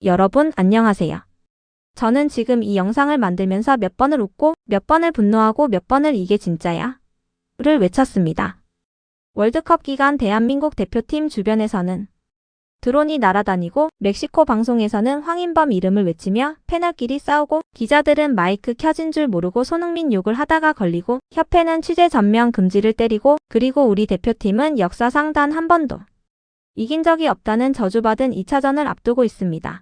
여러분 안녕하세요. 저는 지금 이 영상을 만들면서 몇 번을 웃고 몇 번을 분노하고 몇 번을 이게 진짜야? 를 외쳤습니다. 월드컵 기간 대한민국 대표팀 주변에서는 드론이 날아다니고 멕시코 방송에서는 황인범 이름을 외치며 패널끼리 싸우고 기자들은 마이크 켜진 줄 모르고 손흥민 욕을 하다가 걸리고 협회는 취재 전면 금지를 때리고 그리고 우리 대표팀은 역사상 단 한 번도 이긴 적이 없다는 저주받은 2차전을 앞두고 있습니다.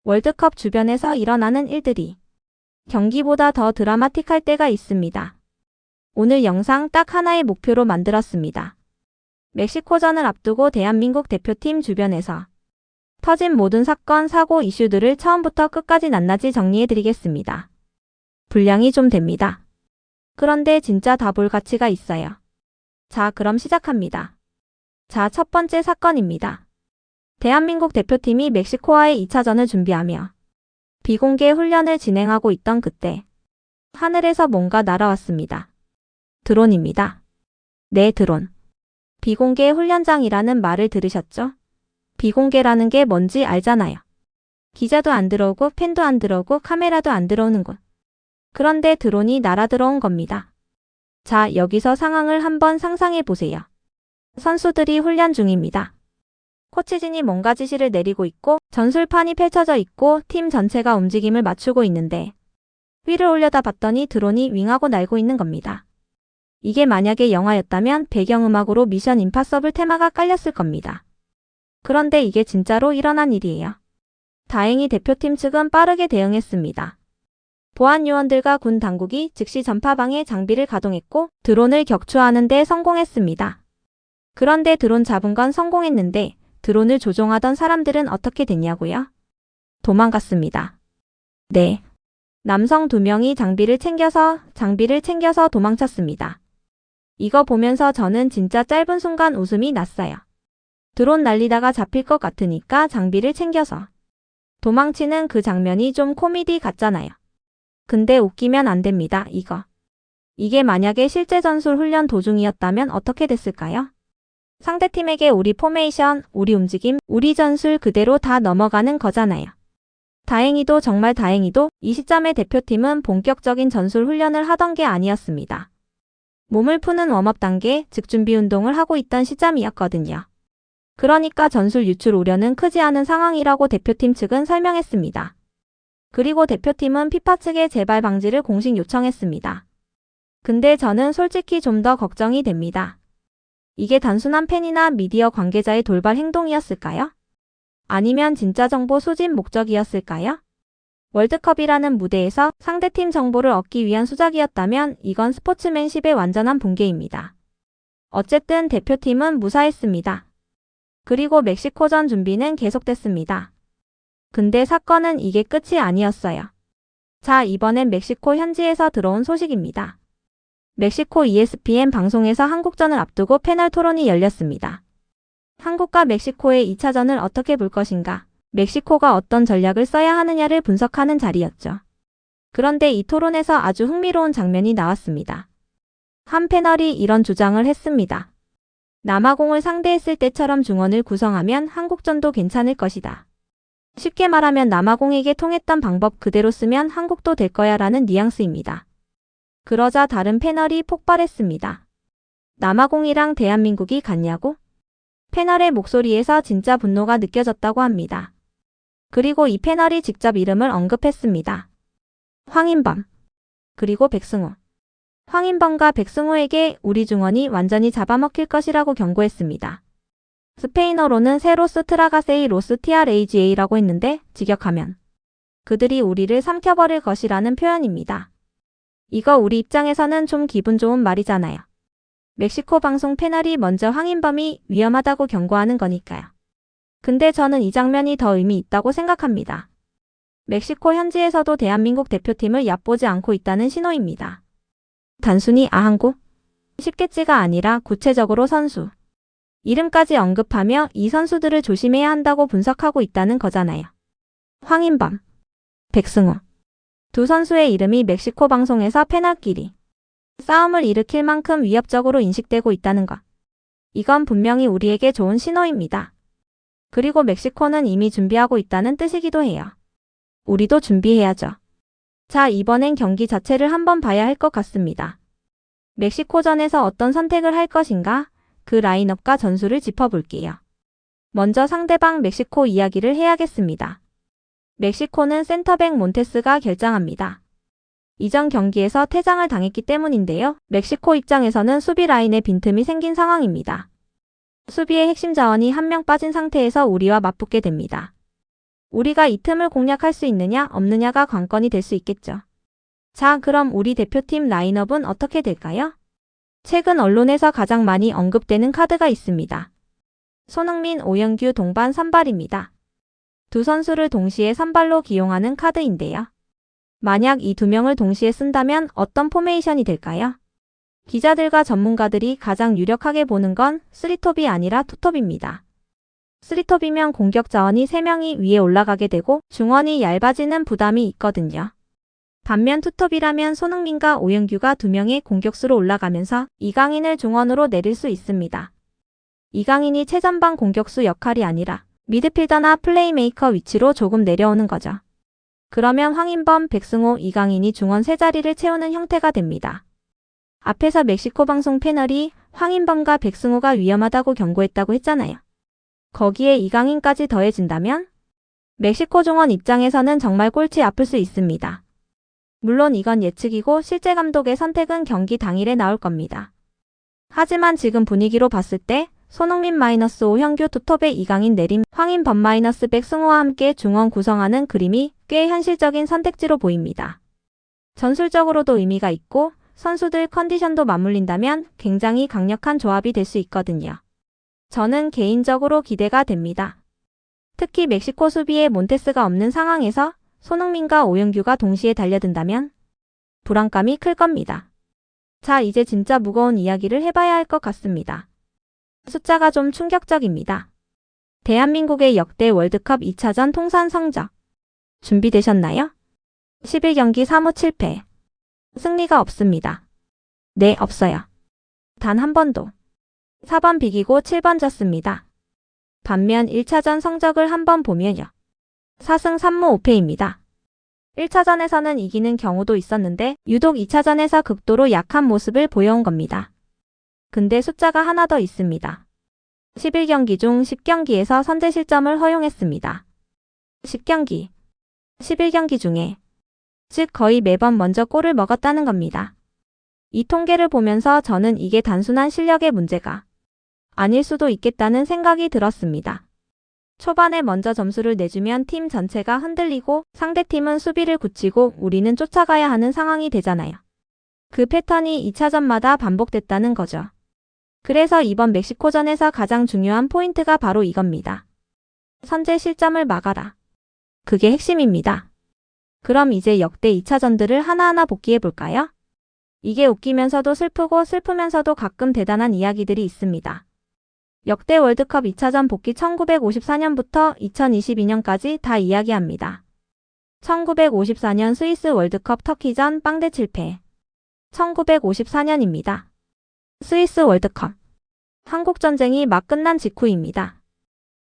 월드컵 주변에서 일어나는 일들이 경기보다 더 드라마틱할 때가 있습니다. 오늘 영상 딱 하나의 목표로 만들었습니다. 멕시코전을 앞두고 대한민국 대표팀 주변에서 터진 모든 사건, 사고, 이슈들을 처음부터 끝까지 낱낱이 정리해드리겠습니다. 분량이 좀 됩니다. 그런데 진짜 다 볼 가치가 있어요. 자, 그럼 시작합니다. 자, 첫 번째 사건입니다. 대한민국 대표팀이 멕시코와의 2차전을 준비하며 비공개 훈련을 진행하고 있던 그때 하늘에서 뭔가 날아왔습니다. 드론입니다. 네, 드론. 비공개 훈련장이라는 말을 들으셨죠? 비공개라는 게 뭔지 알잖아요. 기자도 안 들어오고 팬도 안 들어오고 카메라도 안 들어오는 곳. 그런데 드론이 날아 들어온 겁니다. 자, 여기서 상황을 한번 상상해 보세요. 선수들이 훈련 중입니다. 코치진이 뭔가 지시를 내리고 있고 전술판이 펼쳐져 있고 팀 전체가 움직임을 맞추고 있는데 위를 올려다 봤더니 드론이 윙하고 날고 있는 겁니다. 이게 만약에 영화였다면 배경음악으로 미션 임파서블 테마가 깔렸을 겁니다. 그런데 이게 진짜로 일어난 일이에요. 다행히 대표팀 측은 빠르게 대응했습니다. 보안 요원들과 군 당국이 즉시 전파방해 장비를 가동했고 드론을 격추하는 데 성공했습니다. 그런데 드론 잡은 건 성공했는데 드론을 조종하던 사람들은 어떻게 됐냐고요? 도망갔습니다. 네. 남성 2명이 장비를 챙겨서 도망쳤습니다. 이거 보면서 저는 진짜 짧은 순간 웃음이 났어요. 드론 날리다가 잡힐 것 같으니까 장비를 챙겨서 도망치는 그 장면이 좀 코미디 같잖아요. 근데 웃기면 안 됩니다, 이거. 이게 만약에 실제 전술 훈련 도중이었다면 어떻게 됐을까요? 상대팀에게 우리 포메이션, 우리 움직임, 우리 전술 그대로 다 넘어가는 거잖아요. 다행히도 정말 다행히도 이 시점에 대표팀은 본격적인 전술 훈련을 하던 게 아니었습니다. 몸을 푸는 웜업 단계, 즉 준비 운동을 하고 있던 시점이었거든요. 그러니까 전술 유출 우려는 크지 않은 상황이라고 대표팀 측은 설명했습니다. 그리고 대표팀은 피파 측에 재발 방지를 공식 요청했습니다. 근데 저는 솔직히 좀 더 걱정이 됩니다. 이게 단순한 팬이나 미디어 관계자의 돌발 행동이었을까요? 아니면 진짜 정보 수집 목적이었을까요? 월드컵이라는 무대에서 상대팀 정보를 얻기 위한 수작이었다면 이건 스포츠맨십의 완전한 붕괴입니다. 어쨌든 대표팀은 무사했습니다. 그리고 멕시코전 준비는 계속됐습니다. 근데 사건은 이게 끝이 아니었어요. 자, 이번엔 멕시코 현지에서 들어온 소식입니다. 멕시코 ESPN 방송에서 한국전을 앞두고 패널 토론이 열렸습니다. 한국과 멕시코의 2차전을 어떻게 볼 것인가, 멕시코가 어떤 전략을 써야 하느냐를 분석하는 자리였죠. 그런데 이 토론에서 아주 흥미로운 장면이 나왔습니다. 한 패널이 이런 주장을 했습니다. 남아공을 상대했을 때처럼 중원을 구성하면 한국전도 괜찮을 것이다. 쉽게 말하면 남아공에게 통했던 방법 그대로 쓰면 한국도 될 거야 라는 뉘앙스입니다. 그러자 다른 패널이 폭발했습니다. 남아공이랑 대한민국이 같냐고? 패널의 목소리에서 진짜 분노가 느껴졌다고 합니다. 그리고 이 패널이 직접 이름을 언급했습니다. 황인범, 그리고 백승호. 황인범과 백승호에게 우리 중원이 완전히 잡아먹힐 것이라고 경고했습니다. 스페인어로는 세로스 트라가세이 로스 TRAGA라고 했는데 직역하면 그들이 우리를 삼켜버릴 것이라는 표현입니다. 이거 우리 입장에서는 좀 기분 좋은 말이잖아요. 멕시코 방송 패널이 먼저 황인범이 위험하다고 경고하는 거니까요. 근데 저는 이 장면이 더 의미 있다고 생각합니다. 멕시코 현지에서도 대한민국 대표팀을 얕보지 않고 있다는 신호입니다. 단순히 한국? 쉽겠지가 아니라 구체적으로 선수 이름까지 언급하며 이 선수들을 조심해야 한다고 분석하고 있다는 거잖아요. 황인범, 백승호. 두 선수의 이름이 멕시코 방송에서 패널끼리 싸움을 일으킬 만큼 위협적으로 인식되고 있다는 것. 이건 분명히 우리에게 좋은 신호입니다. 그리고 멕시코는 이미 준비하고 있다는 뜻이기도 해요. 우리도 준비해야죠. 자, 이번엔 경기 자체를 한번 봐야 할 것 같습니다. 멕시코전에서 어떤 선택을 할 것인가? 그 라인업과 전술을 짚어볼게요. 먼저 상대방 멕시코 이야기를 해야겠습니다. 멕시코는 센터백 몬테스가 결장합니다. 이전 경기에서 퇴장을 당했기 때문인데요. 멕시코 입장에서는 수비 라인에 빈틈이 생긴 상황입니다. 수비의 핵심 자원이 한 명 빠진 상태에서 우리와 맞붙게 됩니다. 우리가 이 틈을 공략할 수 있느냐 없느냐가 관건이 될 수 있겠죠. 자, 그럼 우리 대표팀 라인업은 어떻게 될까요? 최근 언론에서 가장 많이 언급되는 카드가 있습니다. 손흥민, 오영규 동반 선발입니다. 두 선수를 동시에 선발로 기용하는 카드인데요. 만약 이 두 명을 동시에 쓴다면 어떤 포메이션이 될까요? 기자들과 전문가들이 가장 유력하게 보는 건 3톱이 아니라 2톱입니다. 3톱이면 공격 자원이 3명이 위에 올라가게 되고 중원이 얇아지는 부담이 있거든요. 반면 2톱이라면 손흥민과 오영규가 2명의 공격수로 올라가면서 이강인을 중원으로 내릴 수 있습니다. 이강인이 최전방 공격수 역할이 아니라 미드필더나 플레이메이커 위치로 조금 내려오는 거죠. 그러면 황인범, 백승호, 이강인이 중원 세 자리를 채우는 형태가 됩니다. 앞에서 멕시코 방송 패널이 황인범과 백승호가 위험하다고 경고했다고 했잖아요. 거기에 이강인까지 더해진다면 멕시코 중원 입장에서는 정말 골치 아플 수 있습니다. 물론 이건 예측이고 실제 감독의 선택은 경기 당일에 나올 겁니다. 하지만 지금 분위기로 봤을 때 손흥민 -5 오형규 투톱에 이강인 내림, 황인범 - 백승호와 함께 중원 구성하는 그림이 꽤 현실적인 선택지로 보입니다. 전술적으로도 의미가 있고 선수들 컨디션도 맞물린다면 굉장히 강력한 조합이 될 수 있거든요. 저는 개인적으로 기대가 됩니다. 특히 멕시코 수비에 몬테스가 없는 상황에서 손흥민과 오영규가 동시에 달려든다면 불안감이 클 겁니다. 자, 이제 진짜 무거운 이야기를 해봐야 할 것 같습니다. 숫자가 좀 충격적입니다. 대한민국의 역대 월드컵 2차전 통산 성적. 준비되셨나요? 11경기 3무 7패. 승리가 없습니다. 네, 없어요. 단 한 번도. 4번 비기고 7번 졌습니다. 반면 1차전 성적을 한번 보면요. 4승 3무 5패입니다. 1차전에서는 이기는 경우도 있었는데 유독 2차전에서 극도로 약한 모습을 보여온 겁니다. 근데 숫자가 하나 더 있습니다. 11경기 중 10경기에서 선제 실점을 허용했습니다. 10경기, 11경기 중에 즉 거의 매번 먼저 골을 먹었다는 겁니다. 이 통계를 보면서 저는 이게 단순한 실력의 문제가 아닐 수도 있겠다는 생각이 들었습니다. 초반에 먼저 점수를 내주면 팀 전체가 흔들리고 상대팀은 수비를 굳히고 우리는 쫓아가야 하는 상황이 되잖아요. 그 패턴이 2차전마다 반복됐다는 거죠. 그래서 이번 멕시코전에서 가장 중요한 포인트가 바로 이겁니다. 선제 실점을 막아라. 그게 핵심입니다. 그럼 이제 역대 2차전들을 하나하나 복귀해 볼까요? 이게 웃기면서도 슬프고 슬프면서도 가끔 대단한 이야기들이 있습니다. 역대 월드컵 2차전 복귀 1954년부터 2022년까지 다 이야기합니다. 1954년 스위스 월드컵 터키전 빵대 7패. 1954년입니다. 스위스 월드컵. 한국전쟁이 막 끝난 직후입니다.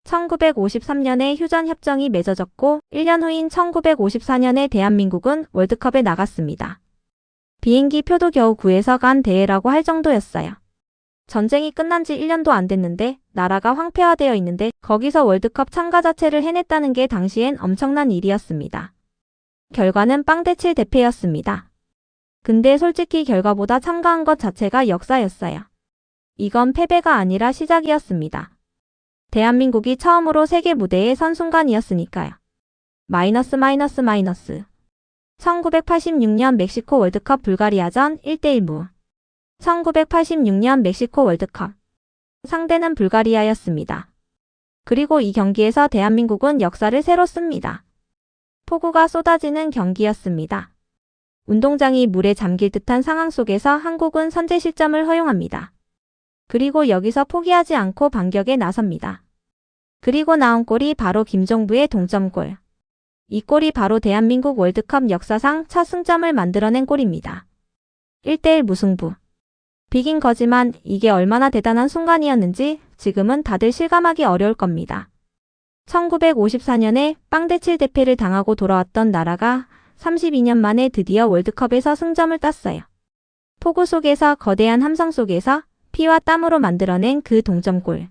1953년에 휴전협정이 맺어졌고 1년 후인 1954년에 대한민국은 월드컵에 나갔습니다. 비행기 표도 겨우 구해서 간 대회라고 할 정도였어요. 전쟁이 끝난 지 1년도 안 됐는데 나라가 황폐화되어 있는데 거기서 월드컵 참가 자체를 해냈다는 게 당시엔 엄청난 일이었습니다. 결과는 빵대 7대패였습니다. 근데 솔직히 결과보다 참가한 것 자체가 역사였어요. 이건 패배가 아니라 시작이었습니다. 대한민국이 처음으로 세계 무대에 선 순간이었으니까요. 마이너스. 1986년 멕시코 월드컵 불가리아전 1대1무. 1986년 멕시코 월드컵. 상대는 불가리아였습니다. 그리고 이 경기에서 대한민국은 역사를 새로 씁니다. 폭우가 쏟아지는 경기였습니다. 운동장이 물에 잠길 듯한 상황 속에서 한국은 선제 실점을 허용합니다. 그리고 여기서 포기하지 않고 반격에 나섭니다. 그리고 나온 골이 바로 김종부의 동점골. 이 골이 바로 대한민국 월드컵 역사상 첫 승점을 만들어낸 골입니다. 1대1 무승부. 비긴 거지만 이게 얼마나 대단한 순간이었는지 지금은 다들 실감하기 어려울 겁니다. 1954년에 빵대칠 대패를 당하고 돌아왔던 나라가 32년 만에 드디어 월드컵에서 승점을 땄어요. 폭우 속에서 거대한 함성 속에서 피와 땀으로 만들어낸 그 동점골.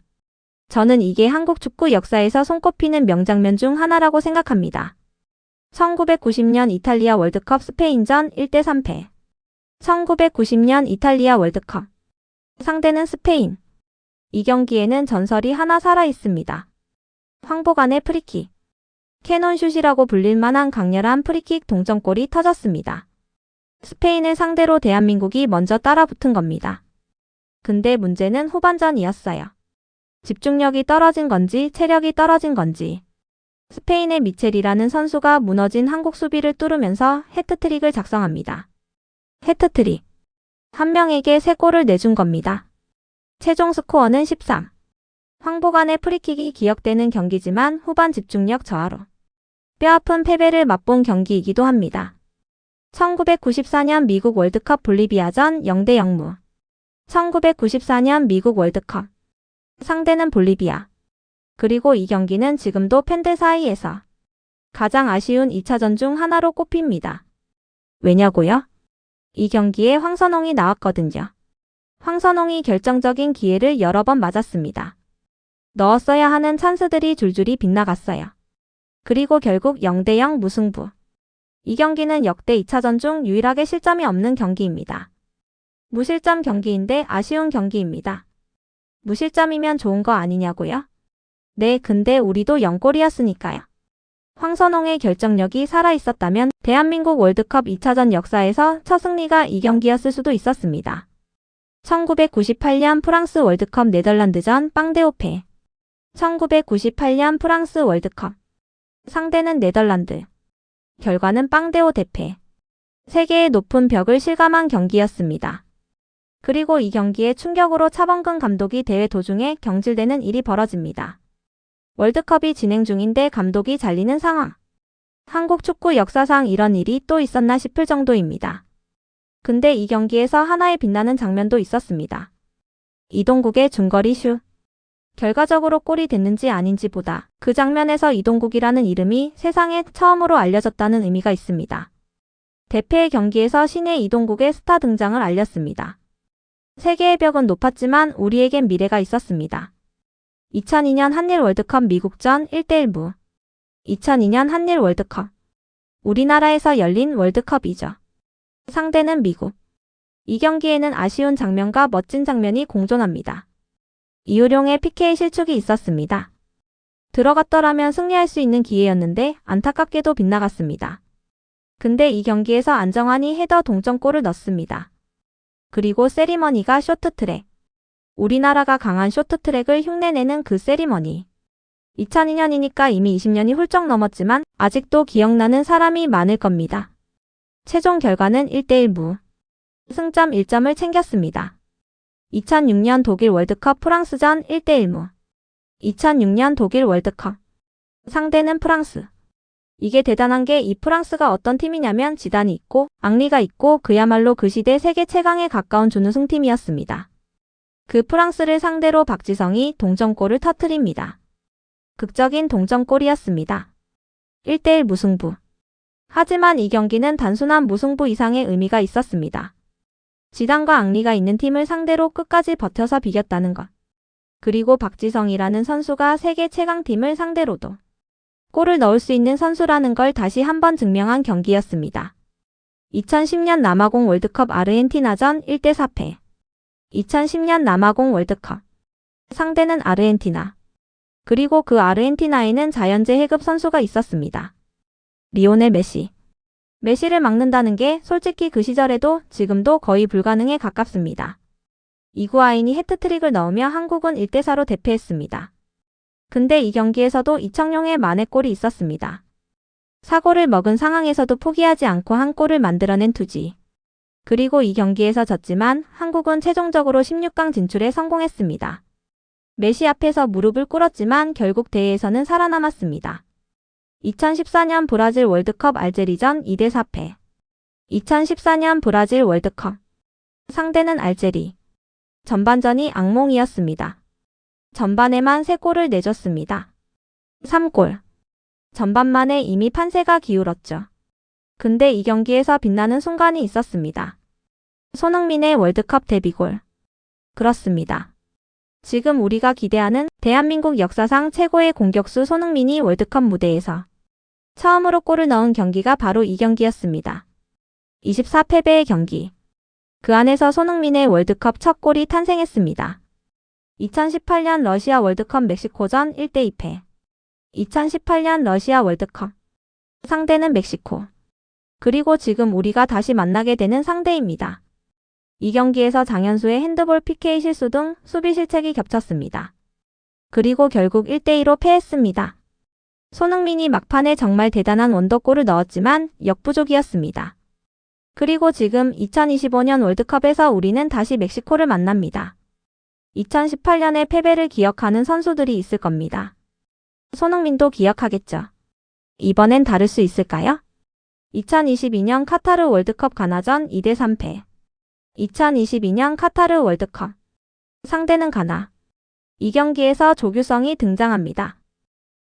저는 이게 한국 축구 역사에서 손꼽히는 명장면 중 하나라고 생각합니다. 1990년 이탈리아 월드컵 스페인전 1대 3패. 1990년 이탈리아 월드컵. 상대는 스페인. 이 경기에는 전설이 하나 살아 있습니다. 황보간의 프리킥. 캐논슛이라고 불릴 만한 강렬한 프리킥 동점골이 터졌습니다. 스페인을 상대로 대한민국이 먼저 따라붙은 겁니다. 근데 문제는 후반전이었어요. 집중력이 떨어진 건지 체력이 떨어진 건지. 스페인의 미첼이라는 선수가 무너진 한국 수비를 뚫으면서 해트트릭을 작성합니다. 해트트릭. 한 명에게 3골을 내준 겁니다. 최종 스코어는 13. 황보간의 프리킥이 기억되는 경기지만 후반 집중력 저하로 뼈아픈 패배를 맛본 경기이기도 합니다. 1994년 미국 월드컵 볼리비아전 0대 0무. 1994년 미국 월드컵. 상대는 볼리비아. 그리고 이 경기는 지금도 팬들 사이에서 가장 아쉬운 2차전 중 하나로 꼽힙니다. 왜냐고요? 이 경기에 황선홍이 나왔거든요. 황선홍이 결정적인 기회를 여러 번 맞았습니다. 넣었어야 하는 찬스들이 줄줄이 빗나갔어요. 그리고 결국 0대 0 무승부. 이 경기는 역대 2차전 중 유일하게 실점이 없는 경기입니다. 무실점 경기인데 아쉬운 경기입니다. 무실점이면 좋은 거 아니냐고요? 네, 근데 우리도 0골이었으니까요. 황선홍의 결정력이 살아있었다면 대한민국 월드컵 2차전 역사에서 첫 승리가 이 경기였을 수도 있었습니다. 1998년 프랑스 월드컵 네덜란드전 빵대5패. 1998년 프랑스 월드컵. 상대는 네덜란드. 결과는 빵대5 대패. 세계의 높은 벽을 실감한 경기였습니다. 그리고 이 경기에 충격으로 차범근 감독이 대회 도중에 경질되는 일이 벌어집니다. 월드컵이 진행 중인데 감독이 잘리는 상황. 한국 축구 역사상 이런 일이 또 있었나 싶을 정도입니다. 근데 이 경기에서 하나의 빛나는 장면도 있었습니다. 이동국의 중거리 슛. 결과적으로 골이 됐는지 아닌지 보다 그 장면에서 이동국이라는 이름이 세상에 처음으로 알려졌다는 의미가 있습니다. 대패의 경기에서 신의 이동국의 스타 등장을 알렸습니다. 세계의 벽은 높았지만 우리에겐 미래가 있었습니다. 2002년 한일 월드컵 미국전 1대 1무. 2002년 한일 월드컵. 우리나라에서 열린 월드컵이죠. 상대는 미국. 이 경기에는 아쉬운 장면과 멋진 장면이 공존합니다. 이우룡의 PK 실축이 있었습니다. 들어갔더라면 승리할 수 있는 기회였는데 안타깝게도 빗나갔습니다. 근데 이 경기에서 안정환이 헤더 동점골을 넣습니다. 그리고 세리머니가 쇼트트랙. 우리나라가 강한 쇼트트랙을 흉내내는 그 세리머니. 2002년이니까 이미 20년이 훌쩍 넘었지만 아직도 기억나는 사람이 많을 겁니다. 최종 결과는 1대 1무. 승점 1점을 챙겼습니다. 2006년 독일 월드컵 프랑스전 1대 1무. 2006년 독일 월드컵. 상대는 프랑스. 이게 대단한 게 이 프랑스가 어떤 팀이냐면 지단이 있고 앙리가 있고 그야말로 그 시대 세계 최강에 가까운 준우승팀이었습니다. 그 프랑스를 상대로 박지성이 동점골을 터뜨립니다. 극적인 동점골이었습니다. 1대 1 무승부. 하지만 이 경기는 단순한 무승부 이상의 의미가 있었습니다. 지단과 앙리가 있는 팀을 상대로 끝까지 버텨서 비겼다는 것. 그리고 박지성이라는 선수가 세계 최강팀을 상대로도 골을 넣을 수 있는 선수라는 걸 다시 한번 증명한 경기였습니다. 2010년 남아공 월드컵 아르헨티나전 1대 4패. 2010년 남아공 월드컵. 상대는 아르헨티나. 그리고 그 아르헨티나에는 자연재 해급 선수가 있었습니다. 리오넬 메시. 메시를 막는다는 게 솔직히 그 시절에도 지금도 거의 불가능에 가깝습니다. 이구아인이 해트트릭을 넣으며 한국은 1대 4로 대패했습니다. 근데 이 경기에서도 이청용의 만회골이 있었습니다. 사고를 먹은 상황에서도 포기하지 않고 한 골을 만들어낸 투지. 그리고 이 경기에서 졌지만 한국은 최종적으로 16강 진출에 성공했습니다. 메시 앞에서 무릎을 꿇었지만 결국 대회에서는 살아남았습니다. 2014년 브라질 월드컵 알제리전 2대 4패. 2014년 브라질 월드컵. 상대는 알제리. 전반전이 악몽이었습니다. 전반에만 3골을 내줬습니다. 3골. 전반만에 이미 판세가 기울었죠. 근데 이 경기에서 빛나는 순간이 있었습니다. 손흥민의 월드컵 데뷔골. 그렇습니다. 지금 우리가 기대하는 대한민국 역사상 최고의 공격수 손흥민이 월드컵 무대에서 처음으로 골을 넣은 경기가 바로 이 경기였습니다. 24패배의 경기. 그 안에서 손흥민의 월드컵 첫 골이 탄생했습니다. 2018년 러시아 월드컵 멕시코전 1대2패. 2018년 러시아 월드컵. 상대는 멕시코. 그리고 지금 우리가 다시 만나게 되는 상대입니다. 이 경기에서 장현수의 핸드볼 PK 실수 등 수비 실책이 겹쳤습니다. 그리고 결국 1대2로 패했습니다. 손흥민이 막판에 정말 대단한 원더골을 넣었지만 역부족이었습니다. 그리고 지금 2025년 월드컵에서 우리는 다시 멕시코를 만납니다. 2018년의 패배를 기억하는 선수들이 있을 겁니다. 손흥민도 기억하겠죠. 이번엔 다를 수 있을까요? 2022년 카타르 월드컵 가나전 2대3패. 2022년 카타르 월드컵. 상대는 가나. 이 경기에서 조규성이 등장합니다.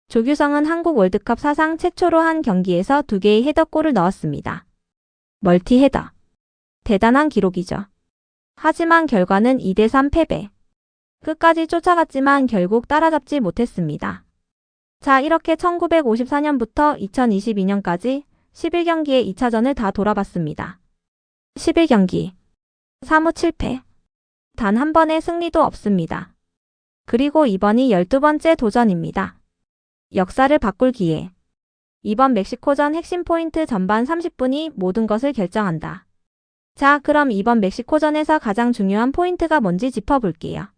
조규성은 한국 월드컵 사상 최초로 한 경기에서 2개의 헤더골을 넣었습니다. 멀티 헤더. 대단한 기록이죠. 하지만 결과는 2대3 패배. 끝까지 쫓아갔지만 결국 따라잡지 못했습니다. 자, 이렇게 1954년부터 2022년까지 11경기의 2차전을 다 돌아봤습니다. 11경기. 사무 7패. 단 한 번의 승리도 없습니다. 그리고 이번이 12번째 도전입니다. 역사를 바꿀 기회. 이번 멕시코전 핵심 포인트 전반 30분이 모든 것을 결정한다. 자, 그럼 이번 멕시코전에서 가장 중요한 포인트가 뭔지 짚어볼게요.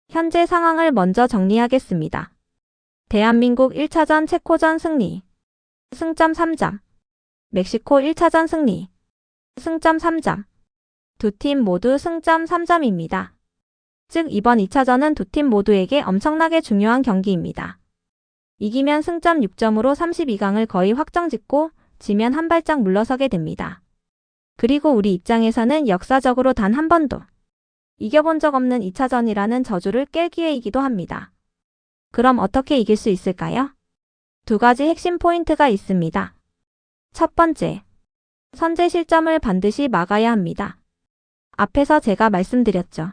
현재 상황을 먼저 정리하겠습니다. 대한민국 1차전 체코전 승리. 승점 3점. 멕시코 1차전 승리. 승점 3점. 두 팀 모두 승점 3점입니다. 즉 이번 2차전은 두 팀 모두에게 엄청나게 중요한 경기입니다. 이기면 승점 6점으로 32강을 거의 확정짓고 지면 한 발짝 물러서게 됩니다. 그리고 우리 입장에서는 역사적으로 단 한 번도 이겨본 적 없는 2차전이라는 저주를 깰 기회이기도 합니다. 그럼 어떻게 이길 수 있을까요? 두 가지 핵심 포인트가 있습니다. 첫 번째, 선제 실점을 반드시 막아야 합니다. 앞에서 제가 말씀드렸죠.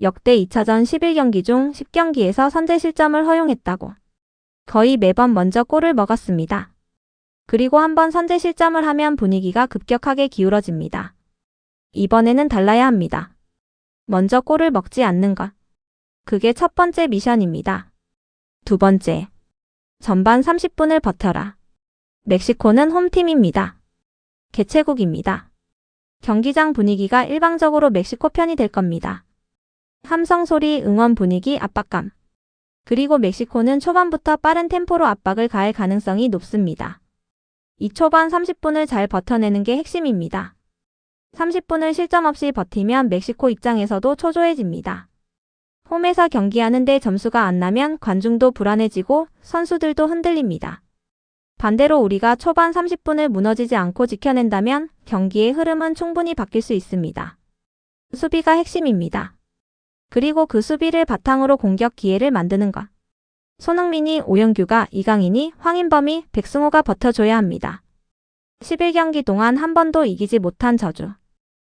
역대 2차전 11경기 중 10경기에서 선제 실점을 허용했다고. 거의 매번 먼저 골을 먹었습니다. 그리고 한번 선제 실점을 하면 분위기가 급격하게 기울어집니다. 이번에는 달라야 합니다. 먼저 골을 먹지 않는 것. 그게 첫 번째 미션입니다. 두 번째, 전반 30분을 버텨라. 멕시코는 홈팀입니다. 개최국입니다. 경기장 분위기가 일방적으로 멕시코 편이 될 겁니다. 함성 소리, 응원 분위기, 압박감. 그리고 멕시코는 초반부터 빠른 템포로 압박을 가할 가능성이 높습니다. 이 초반 30분을 잘 버텨내는 게 핵심입니다. 30분을 실점 없이 버티면 멕시코 입장에서도 초조해집니다. 홈에서 경기하는데 점수가 안 나면 관중도 불안해지고 선수들도 흔들립니다. 반대로 우리가 초반 30분을 무너지지 않고 지켜낸다면 경기의 흐름은 충분히 바뀔 수 있습니다. 수비가 핵심입니다. 그리고 그 수비를 바탕으로 공격 기회를 만드는 것. 손흥민이, 오영규가, 이강인이, 황인범이, 백승호가 버텨줘야 합니다. 11경기 동안 한 번도 이기지 못한 저주.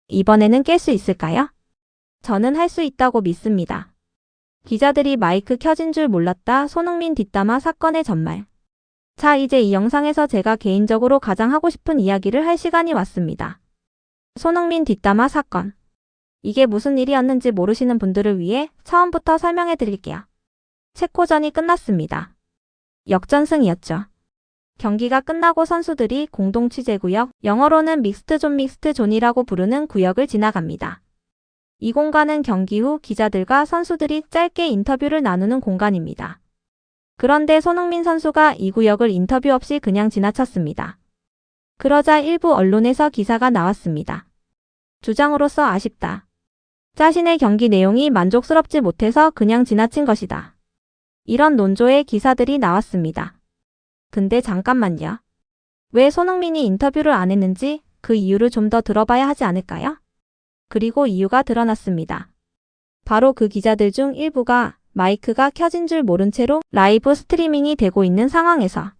이번에는 깰 수 있을까요? 저는 할 수 있다고 믿습니다. 기자들이 마이크 켜진 줄 몰랐다. 손흥민 뒷담화 사건의 전말. 자, 이제 이 영상에서 제가 개인적으로 가장 하고 싶은 이야기를 할 시간이 왔습니다. 손흥민 뒷담화 사건. 이게 무슨 일이었는지 모르시는 분들을 위해 처음부터 설명해 드릴게요. 체코전이 끝났습니다. 역전승이었죠. 경기가 끝나고 선수들이 공동 취재구역, 영어로는 믹스트 존이라고 부르는 구역을 지나갑니다. 이 공간은 경기 후 기자들과 선수들이 짧게 인터뷰를 나누는 공간입니다. 그런데 손흥민 선수가 이 구역을 인터뷰 없이 그냥 지나쳤습니다. 그러자 일부 언론에서 기사가 나왔습니다. 주장으로서 아쉽다. 자신의 경기 내용이 만족스럽지 못해서 그냥 지나친 것이다. 이런 논조의 기사들이 나왔습니다. 근데 잠깐만요. 왜 손흥민이 인터뷰를 안 했는지 그 이유를 좀 더 들어봐야 하지 않을까요? 그리고 이유가 드러났습니다. 바로 그 기자들 중 일부가 마이크가 켜진 줄 모른 채로 라이브 스트리밍이 되고 있는 상황에서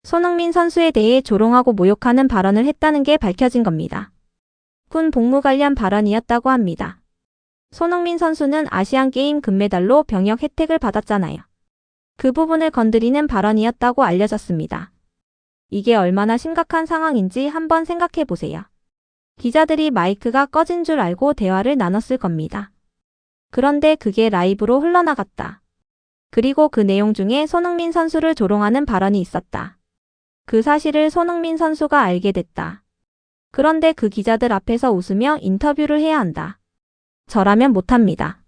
손흥민 선수에 대해 조롱하고 모욕하는 발언을 했다는 게 밝혀진 겁니다. 군 복무 관련 발언이었다고 합니다. 손흥민 선수는 아시안게임 금메달로 병역 혜택을 받았잖아요. 그 부분을 건드리는 발언이었다고 알려졌습니다. 이게 얼마나 심각한 상황인지 한번 생각해 보세요. 기자들이 마이크가 꺼진 줄 알고 대화를 나눴을 겁니다. 그런데 그게 라이브로 흘러나갔다. 그리고 그 내용 중에 손흥민 선수를 조롱하는 발언이 있었다. 그 사실을 손흥민 선수가 알게 됐다. 그런데 그 기자들 앞에서 웃으며 인터뷰를 해야 한다. 저라면 못합니다.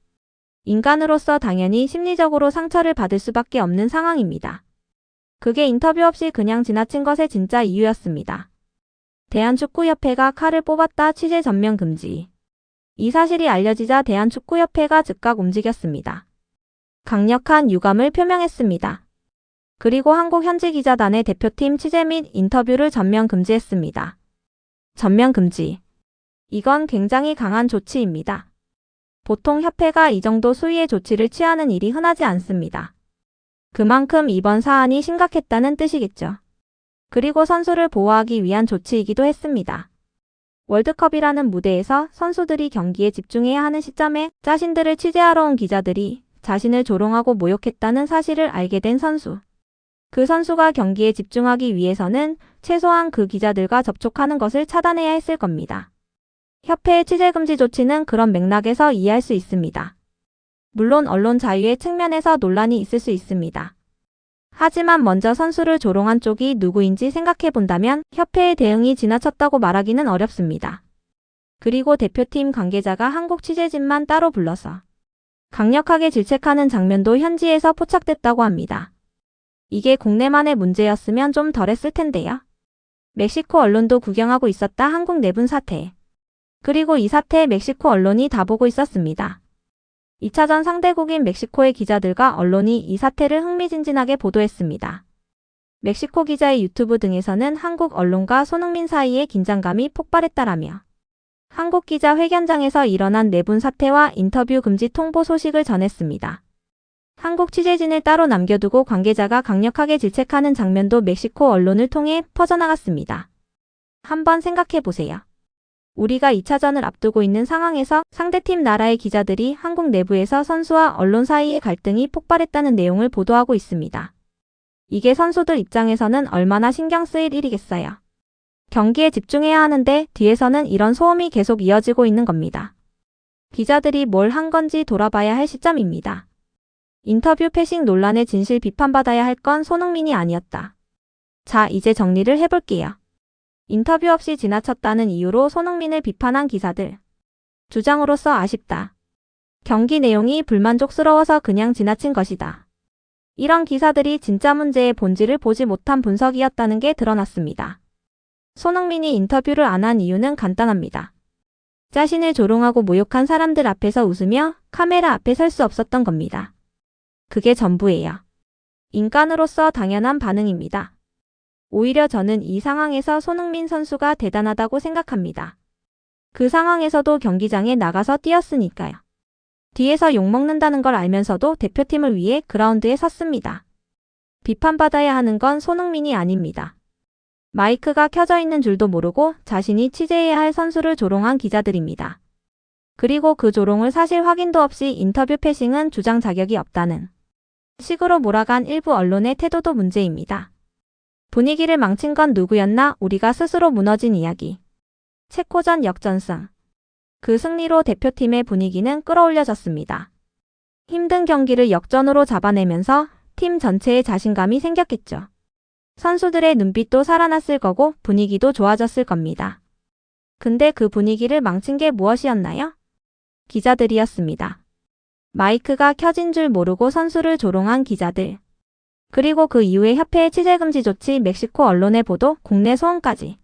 인간으로서 당연히 심리적으로 상처를 받을 수밖에 없는 상황입니다. 그게 인터뷰 없이 그냥 지나친 것의 진짜 이유였습니다. 대한축구협회가 칼을 뽑았다 취재 전면 금지. 이 사실이 알려지자 대한축구협회가 즉각 움직였습니다. 강력한 유감을 표명했습니다. 그리고 한국 현지 기자단의 대표팀 취재 및 인터뷰를 전면 금지했습니다. 전면 금지. 이건 굉장히 강한 조치입니다. 보통 협회가 이 정도 수위의 조치를 취하는 일이 흔하지 않습니다. 그만큼 이번 사안이 심각했다는 뜻이겠죠. 그리고 선수를 보호하기 위한 조치이기도 했습니다. 월드컵이라는 무대에서 선수들이 경기에 집중해야 하는 시점에 자신들을 취재하러 온 기자들이 자신을 조롱하고 모욕했다는 사실을 알게 된 선수. 그 선수가 경기에 집중하기 위해서는 최소한 그 기자들과 접촉하는 것을 차단해야 했을 겁니다. 협회의 취재 금지 조치는 그런 맥락에서 이해할 수 있습니다. 물론 언론 자유의 측면에서 논란이 있을 수 있습니다. 하지만 먼저 선수를 조롱한 쪽이 누구인지 생각해 본다면 협회의 대응이 지나쳤다고 말하기는 어렵습니다. 그리고 대표팀 관계자가 한국 취재진만 따로 불러서 강력하게 질책하는 장면도 현지에서 포착됐다고 합니다. 이게 국내만의 문제였으면 좀 덜했을 텐데요. 멕시코 언론도 구경하고 있었다 한국 내분 사태. 그리고 이 사태에 멕시코 언론이 다 보고 있었습니다. 2차전 상대국인 멕시코의 기자들과 언론이 이 사태를 흥미진진하게 보도했습니다. 멕시코 기자의 유튜브 등에서는 한국 언론과 손흥민 사이의 긴장감이 폭발했다라며 한국 기자 회견장에서 일어난 내분 사태와 인터뷰 금지 통보 소식을 전했습니다. 한국 취재진을 따로 남겨두고 관계자가 강력하게 질책하는 장면도 멕시코 언론을 통해 퍼져나갔습니다. 한번 생각해 보세요. 우리가 2차전을 앞두고 있는 상황에서 상대팀 나라의 기자들이 한국 내부에서 선수와 언론 사이의 갈등이 폭발했다는 내용을 보도하고 있습니다. 이게 선수들 입장에서는 얼마나 신경 쓰일 일이겠어요. 경기에 집중해야 하는데 뒤에서는 이런 소음이 계속 이어지고 있는 겁니다. 기자들이 뭘 한 건지 돌아봐야 할 시점입니다. 인터뷰 패싱 논란의 진실 비판받아야 할 건 손흥민이 아니었다. 자, 이제 정리를 해볼게요. 인터뷰 없이 지나쳤다는 이유로 손흥민을 비판한 기사들. 주장으로서 아쉽다. 경기 내용이 불만족스러워서 그냥 지나친 것이다. 이런 기사들이 진짜 문제의 본질을 보지 못한 분석이었다는 게 드러났습니다. 손흥민이 인터뷰를 안 한 이유는 간단합니다. 자신을 조롱하고 모욕한 사람들 앞에서 웃으며 카메라 앞에 설 수 없었던 겁니다. 그게 전부예요. 인간으로서 당연한 반응입니다. 오히려 저는 이 상황에서 손흥민 선수가 대단하다고 생각합니다. 그 상황에서도 경기장에 나가서 뛰었으니까요. 뒤에서 욕먹는다는 걸 알면서도 대표팀을 위해 그라운드에 섰습니다. 비판받아야 하는 건 손흥민이 아닙니다. 마이크가 켜져 있는 줄도 모르고 자신이 취재해야 할 선수를 조롱한 기자들입니다. 그리고 그 조롱을 사실 확인도 없이 인터뷰 패싱은 주장 자격이 없다는 식으로 몰아간 일부 언론의 태도도 문제입니다. 분위기를 망친 건 누구였나 우리가 스스로 무너진 이야기. 체코전 역전승. 그 승리로 대표팀의 분위기는 끌어올려졌습니다. 힘든 경기를 역전으로 잡아내면서 팀 전체에 자신감이 생겼겠죠. 선수들의 눈빛도 살아났을 거고 분위기도 좋아졌을 겁니다. 근데 그 분위기를 망친 게 무엇이었나요? 기자들이었습니다. 마이크가 켜진 줄 모르고 선수를 조롱한 기자들. 그리고 그 이후에 협회의 취재 금지 조치, 멕시코 언론의 보도, 국내 소음까지.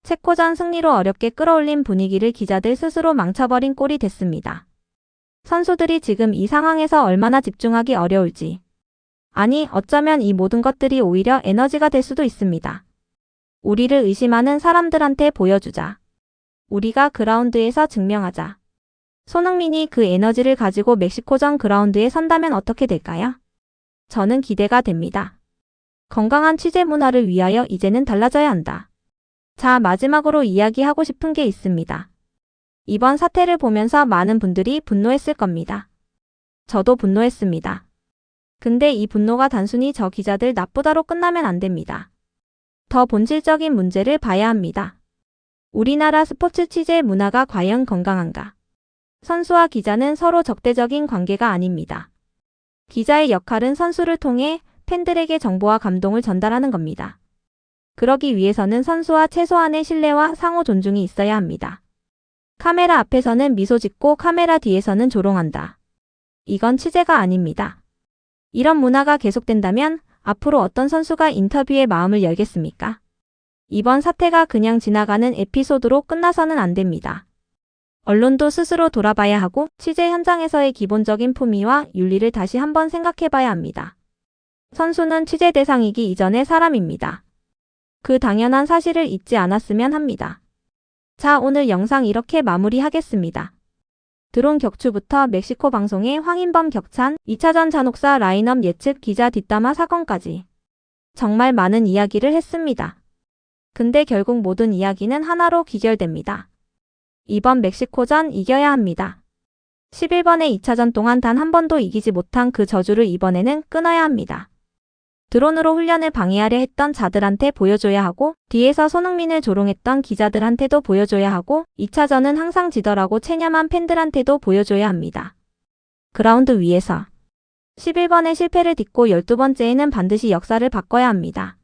체코전 승리로 어렵게 끌어올린 분위기를 기자들 스스로 망쳐버린 꼴이 됐습니다. 선수들이 지금 이 상황에서 얼마나 집중하기 어려울지. 아니, 어쩌면 이 모든 것들이 오히려 에너지가 될 수도 있습니다. 우리를 의심하는 사람들한테 보여주자. 우리가 그라운드에서 증명하자. 손흥민이 그 에너지를 가지고 멕시코전 그라운드에 선다면 어떻게 될까요? 저는 기대가 됩니다. 건강한 취재 문화를 위하여 이제는 달라져야 한다. 자, 마지막으로 이야기하고 싶은 게 있습니다. 이번 사태를 보면서 많은 분들이 분노했을 겁니다. 저도 분노했습니다. 근데 이 분노가 단순히 저 기자들 나쁘다로 끝나면 안 됩니다. 더 본질적인 문제를 봐야 합니다. 우리나라 스포츠 취재 문화가 과연 건강한가? 선수와 기자는 서로 적대적인 관계가 아닙니다. 기자의 역할은 선수를 통해 팬들에게 정보와 감동을 전달하는 겁니다. 그러기 위해서는 선수와 최소한의 신뢰와 상호 존중이 있어야 합니다. 카메라 앞에서는 미소 짓고 카메라 뒤에서는 조롱한다. 이건 취재가 아닙니다. 이런 문화가 계속된다면 앞으로 어떤 선수가 인터뷰에 마음을 열겠습니까? 이번 사태가 그냥 지나가는 에피소드로 끝나서는 안 됩니다. 언론도 스스로 돌아봐야 하고 취재 현장에서의 기본적인 품위와 윤리를 다시 한번 생각해봐야 합니다. 선수는 취재 대상이기 이전의 사람입니다. 그 당연한 사실을 잊지 않았으면 합니다. 자, 오늘 영상 이렇게 마무리하겠습니다. 드론 격추부터 멕시코 방송의 황인범 격찬, 2차전 잔혹사 라인업 예측 기자 뒷담화 사건까지 정말 많은 이야기를 했습니다. 근데 결국 모든 이야기는 하나로 귀결됩니다. 이번 멕시코전 이겨야 합니다. 11번의 2차전 동안 단 한 번도 이기지 못한 그 저주를 이번에는 끊어야 합니다. 드론으로 훈련을 방해하려 했던 자들한테 보여줘야 하고 뒤에서 손흥민을 조롱했던 기자들한테도 보여줘야 하고 2차전은 항상 지더라고 체념한 팬들한테도 보여줘야 합니다. 그라운드 위에서 11번의 실패를 딛고 12번째에는 반드시 역사를 바꿔야 합니다.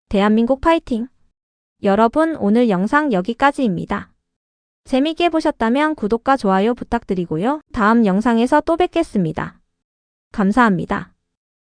대한민국 파이팅! 여러분, 오늘 영상 여기까지입니다. 재밌게 보셨다면 구독과 좋아요 부탁드리고요. 다음 영상에서 또 뵙겠습니다. 감사합니다.